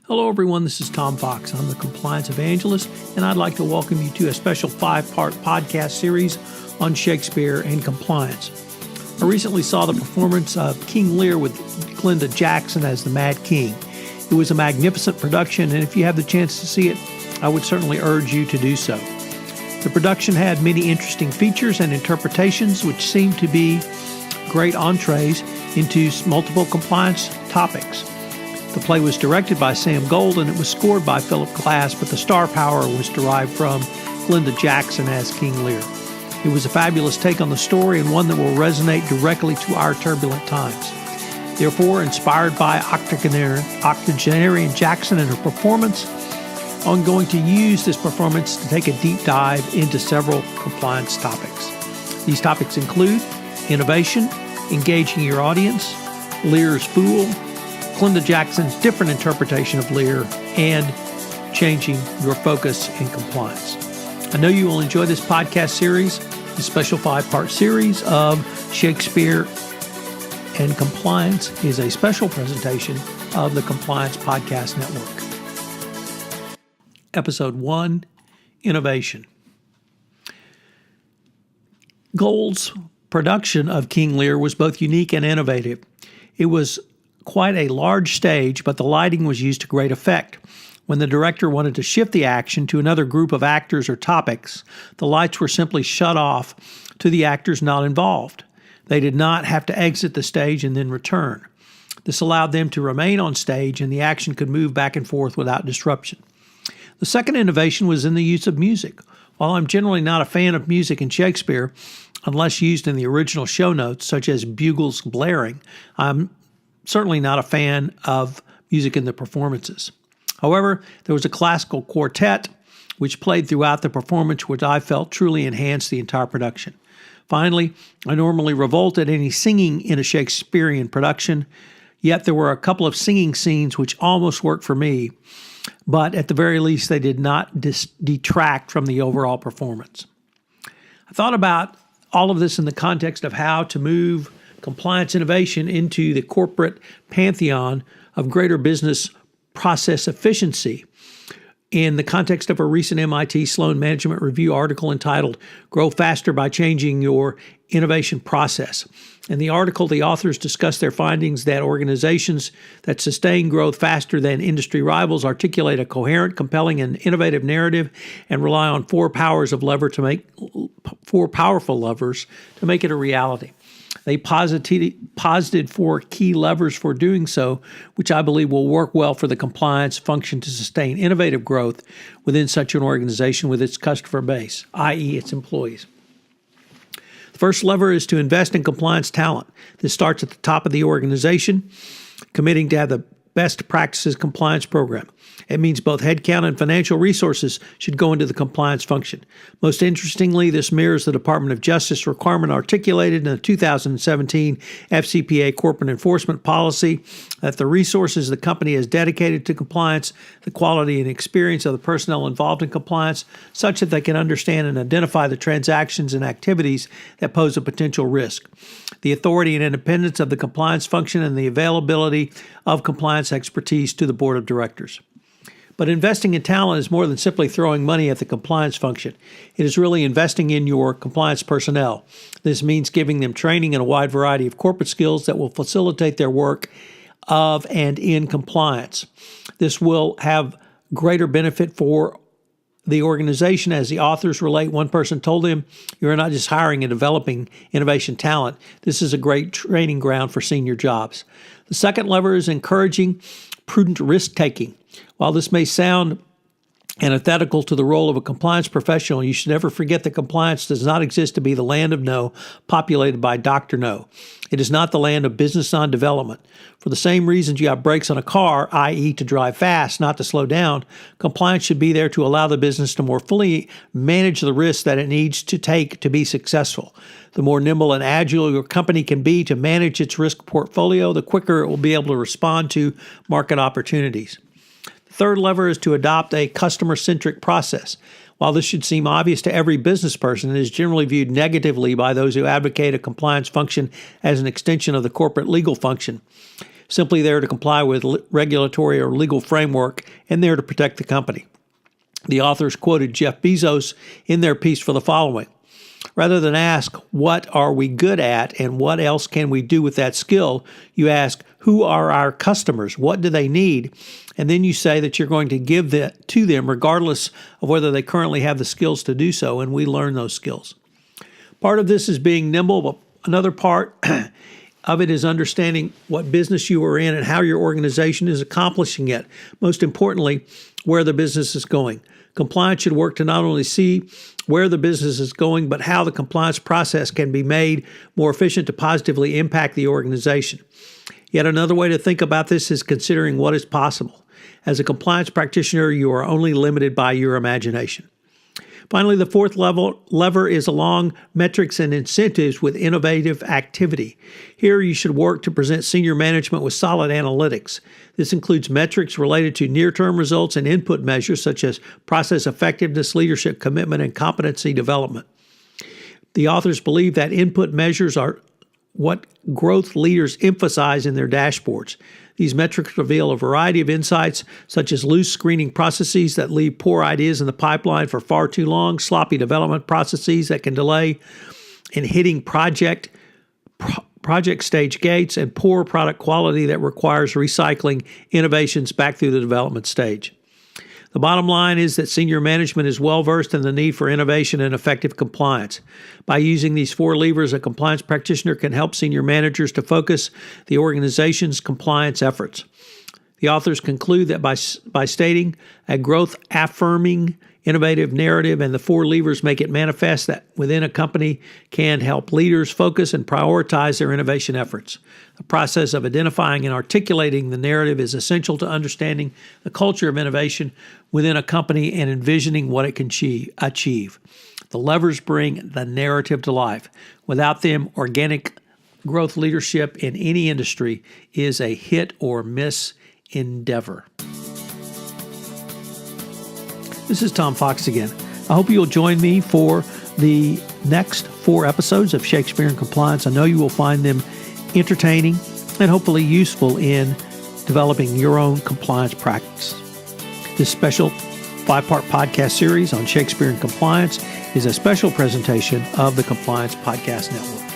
Hello everyone, this is Tom Fox. I'm the Compliance Evangelist, and I'd like to welcome you to a special 5-part podcast series on Shakespeare and compliance. I recently saw the performance of King Lear with Glenda Jackson as the Mad King. It was a magnificent production, and if you have the chance to see it, I would certainly urge you to do so. The production had many interesting features and interpretations, which seemed to be great entrees into multiple compliance topics. The play was directed by Sam Gold, and it was scored by Phillip Glass, but the star power was derived from Glenda Jackson as King Lear. It was a fabulous take on the story and one that will resonate directly to our turbulent times. Therefore, inspired by octogenarian Jackson and her performance, I'm going to use this performance to take a deep dive into several compliance topics. These topics include innovation, engaging your audience, Lear's fool, Glenda Jackson's different interpretation of Lear, and changing your focus in compliance. I know you will enjoy this podcast series. The special 5-part series of Shakespeare and Compliance is a special presentation of the Compliance Podcast Network. Episode 1, Innovation. Gold's production of King Lear was both unique and innovative. It was quite a large stage, but the lighting was used to great effect. When the director wanted to shift the action to another group of actors or topics, the lights were simply shut off to the actors not involved. They did not have to exit the stage and then return. This allowed them to remain on stage, and the action could move back and forth without disruption. The second innovation was in the use of music. While I'm generally not a fan of music in Shakespeare, unless used in the original show notes, such as bugles blaring, I'm certainly not a fan of music in the performances. However, there was a classical quartet which played throughout the performance, which I felt truly enhanced the entire production. Finally, I normally revolt at any singing in a Shakespearean production, yet there were a couple of singing scenes which almost worked for me, but at the very least they did not detract from the overall performance. I thought about all of this in the context of how to move compliance innovation into the corporate pantheon of greater business process efficiency in the context of a recent MIT Sloan Management Review article entitled Grow Faster by Changing Your Innovation Process. In the article, the authors discuss their findings that organizations that sustain growth faster than industry rivals articulate a coherent, compelling, and innovative narrative and rely on four powerful levers to make it a reality. They posited 4 key levers for doing so, which I believe will work well for the compliance function to sustain innovative growth within such an organization with its customer base, i.e. its employees. The first lever is to invest in compliance talent. This starts at the top of the organization, committing to have the best practices compliance program. It means both headcount and financial resources should go into the compliance function. Most interestingly, this mirrors the Department of Justice requirement articulated in the 2017 FCPA corporate enforcement policy that the resources the company has dedicated to compliance, the quality and experience of the personnel involved in compliance, such that they can understand and identify the transactions and activities that pose a potential risk. The authority and independence of the compliance function and the availability of compliance expertise to the board of directors. But investing in talent is more than simply throwing money at the compliance function. It is really investing in your compliance personnel. This means giving them training in a wide variety of corporate skills that will facilitate their work of and in compliance. This will have greater benefit for the organization. As the authors relate, one person told them, "You're not just hiring and developing innovation talent. This is a great training ground for senior jobs." The second lever is encouraging prudent risk-taking. While this may sound antithetical to the role of a compliance professional, you should never forget that compliance does not exist to be the land of no, populated by Dr. No. It is not the land of business non-development. For the same reasons you have brakes on a car, i.e. to drive fast, not to slow down, compliance should be there to allow the business to more fully manage the risks that it needs to take to be successful. The more nimble and agile your company can be to manage its risk portfolio, the quicker it will be able to respond to market opportunities. The third lever is to adopt a customer-centric process. While this should seem obvious to every business person, it is generally viewed negatively by those who advocate a compliance function as an extension of the corporate legal function. simply there to comply with regulatory or legal framework and there to protect the company. The authors quoted Jeff Bezos in their piece for the following. Rather than ask, what are we good at and what else can we do with that skill, you ask, who are our customers? What do they need? And then you say that you're going to give that to them regardless of whether they currently have the skills to do so, and we learn those skills. Part of this is being nimble, but another part of it is understanding what business you are in and how your organization is accomplishing it. Most importantly, where the business is going. Compliance should work to not only see where the business is going, but how the compliance process can be made more efficient to positively impact the organization. Yet another way to think about this is considering what is possible. As a compliance practitioner, you are only limited by your imagination. Finally, the fourth lever is along metrics and incentives with innovative activity. Here, you should work to present senior management with solid analytics. This includes metrics related to near-term results and input measures such as process effectiveness, leadership commitment, and competency development. The authors believe that input measures are what growth leaders emphasize in their dashboards. These metrics reveal a variety of insights, such as loose screening processes that leave poor ideas in the pipeline for far too long, sloppy development processes that can delay in hitting project stage gates, and poor product quality that requires recycling innovations back through the development stage. The bottom line is that senior management is well-versed in the need for innovation and effective compliance. By using these four levers, a compliance practitioner can help senior managers to focus the organization's compliance efforts. The authors conclude that by stating a growth-affirming, innovative narrative and the four levers make it manifest that within a company can help leaders focus and prioritize their innovation efforts. The process of identifying and articulating the narrative is essential to understanding the culture of innovation within a company and envisioning what it can achieve. The levers bring the narrative to life. Without them, organic growth leadership in any industry is a hit or miss endeavor. This is Tom Fox again. I hope you'll join me for the next 4 episodes of Shakespeare in Compliance. I know you will find them entertaining and hopefully useful in developing your own compliance practice. This special 5-part podcast series on Shakespeare in Compliance is a special presentation of the Compliance Podcast Network.